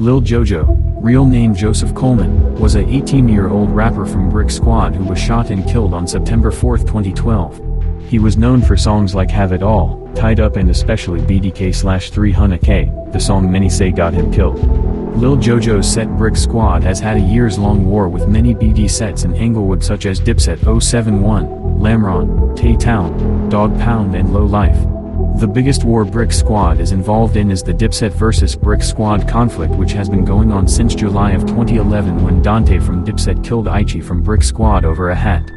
Lil Jojo, real name Joseph Coleman, was a 18-year-old rapper from Brick Squad who was shot and killed on September 4, 2012. He was known for songs like Have It All, Tied Up and especially BDK/300K, the song many say got him killed. Lil Jojo's set Brick Squad has had a years-long war with many BD sets in Englewood such as Dipset 071, Lamron, Tay-Town, Dog Pound and Low Life. The biggest war Brick Squad is involved in is the Dipset vs Brick Squad conflict, which has been going on since July of 2011 when Dante from Dipset killed Ichi from Brick Squad over a hat.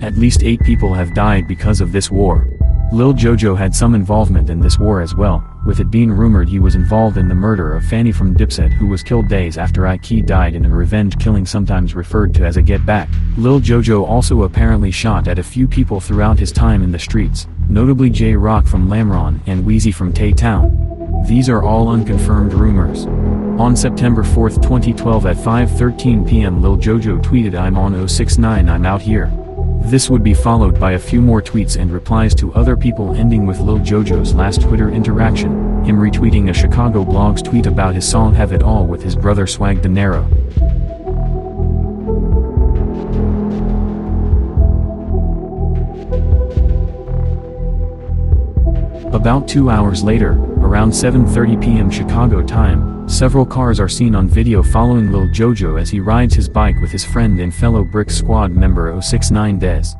At least 8 people have died because of this war. Lil Jojo had some involvement in this war as well, with it being rumored he was involved in the murder of Fanny from Dipset, who was killed days after Ichi died in a revenge killing sometimes referred to as a get back. Lil Jojo also apparently shot at a few people throughout his time in the streets, notably J-Rock from Lamron and Wheezy from Tay-Town. These are all unconfirmed rumors. On September 4, 2012 at 5:13 p.m. Lil Jojo tweeted, "I'm on 069, I'm out here." This would be followed by a few more tweets and replies to other people, ending with Lil Jojo's last Twitter interaction, him retweeting a Chicago Blogs tweet about his song Have It All with his brother Swag Dinero. About 2 hours later, around 7:30 p.m. Chicago time, several cars are seen on video following Lil Jojo as he rides his bike with his friend and fellow Brick Squad member 069 Dez.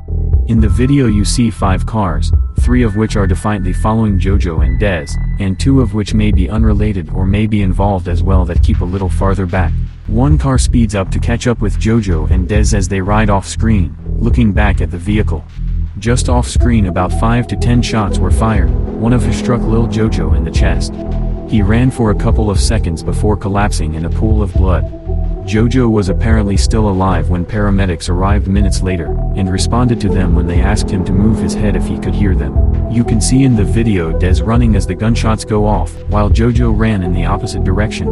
In the video you see 5 cars, 3 of which are defiantly following Jojo and Dez, and 2 of which may be unrelated or may be involved as well that keep a little farther back. One car speeds up to catch up with Jojo and Dez as they ride off screen, looking back at the vehicle. Just off screen about 5 to 10 shots were fired, one of which struck Lil Jojo in the chest. He ran for a couple of seconds before collapsing in a pool of blood. Jojo was apparently still alive when paramedics arrived minutes later, and responded to them when they asked him to move his head if he could hear them. You can see in the video Dez running as the gunshots go off, while Jojo ran in the opposite direction.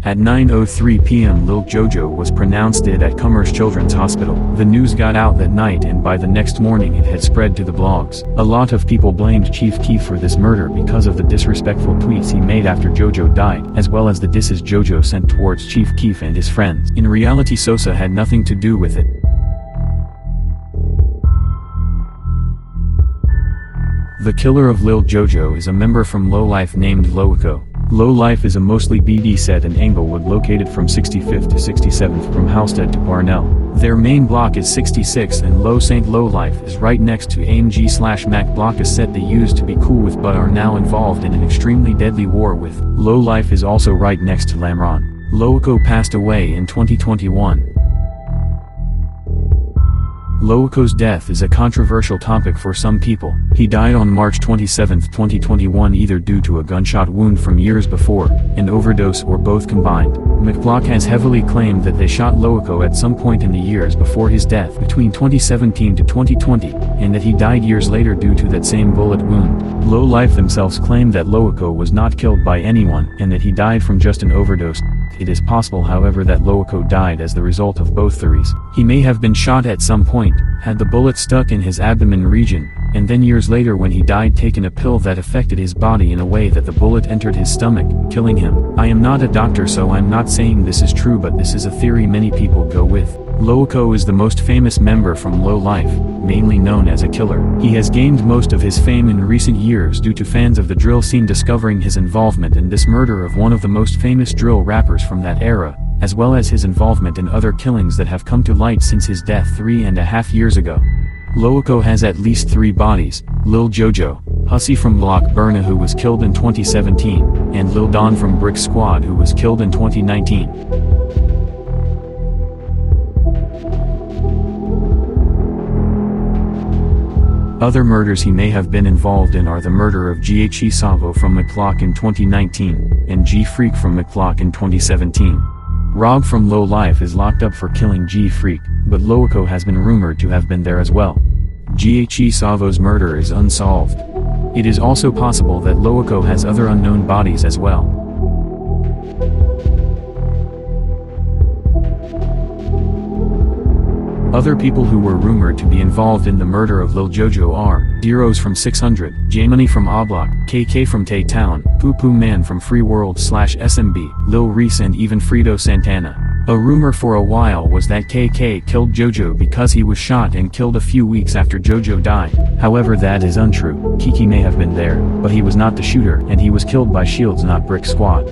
At 9:03 p.m. Lil Jojo was pronounced dead at Commerce Children's Hospital. The news got out that night and by the next morning it had spread to the blogs. A lot of people blamed Chief Keef for this murder because of the disrespectful tweets he made after Jojo died, as well as the disses Jojo sent towards Chief Keef and his friends. In reality Sosa had nothing to do with it. The killer of Lil Jojo is a member from Low Life named Lowico. Low Life is a mostly BD set in Englewood located from 65th to 67th from Halstead to Parnell. Their main block is 66 and Low St. Low Life is right next to AMG/Mac block, a set they used to be cool with but are now involved in an extremely deadly war with. Low Life is also right next to Lamron. Lowico passed away in 2021. Lowico's death is a controversial topic for some people. He died on March 27, 2021 either due to a gunshot wound from years before, an overdose or both combined. McBlock has heavily claimed that they shot Lowico at some point in the years before his death between 2017 to 2020, and that he died years later due to that same bullet wound. Low Life themselves claim that Lowico was not killed by anyone and that he died from just an overdose. It is possible however that Lowico died as the result of both theories. He may have been shot at some point, had the bullet stuck in his abdomen region, and then years later when he died taken a pill that affected his body in a way that the bullet entered his stomach, killing him. I am not a doctor so I'm not saying this is true, but this is a theory many people go with. Lowico is the most famous member from Low Life, mainly known as a killer. He has gained most of his fame in recent years due to fans of the drill scene discovering his involvement in this murder of one of the most famous drill rappers from that era, as well as his involvement in other killings that have come to light since his death 3.5 years ago. Lowico has at least 3 bodies: Lil Jojo, Hussey from Block Burna who was killed in 2017, and Lil Don from Brick Squad who was killed in 2019. Other murders he may have been involved in are the murder of Ghe Savo from McClock in 2019, and G Freak from McClock in 2017. Rob from Low Life is locked up for killing G-Freak, but Loico has been rumored to have been there as well. Ghe Savo's murder is unsolved. It is also possible that Loico has other unknown bodies as well. Other people who were rumored to be involved in the murder of Lil Jojo are D-Rose from 600, J-Money from Oblak, KK from Tay-Town, Poo Poo Man from Free World / SMB, Lil Reese and even Fredo Santana. A rumor for a while was that KK killed Jojo because he was shot and killed a few weeks after Jojo died. However, that is untrue. Kiki may have been there, but he was not the shooter and he was killed by Shields, not Brick Squad.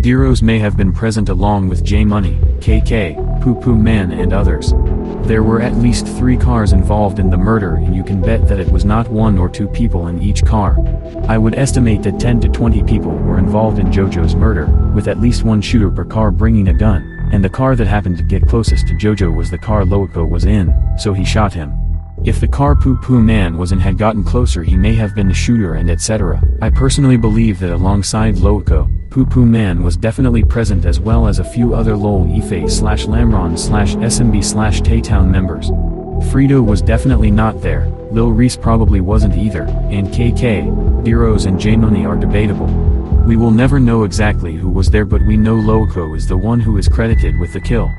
D-Rose may have been present along with J-Money, KK, Poo Poo Man and others. There were at least 3 cars involved in the murder and you can bet that it was not 1 or 2 people in each car. I would estimate that 10 to 20 people were involved in Jojo's murder, with at least 1 shooter per car bringing a gun, and the car that happened to get closest to Jojo was the car Loico was in, so he shot him. If the car Poo Poo Man was in had gotten closer, he may have been the shooter and etc. I personally believe that alongside Loico, Poo Poo Man was definitely present as well as a few other Lol Ife / Lamron / SMB / Tay-Town members. Fredo was definitely not there, Lil Reese probably wasn't either, and KK, D-Rose and J-Money are debatable. We will never know exactly who was there, but we know Loico is the one who is credited with the kill.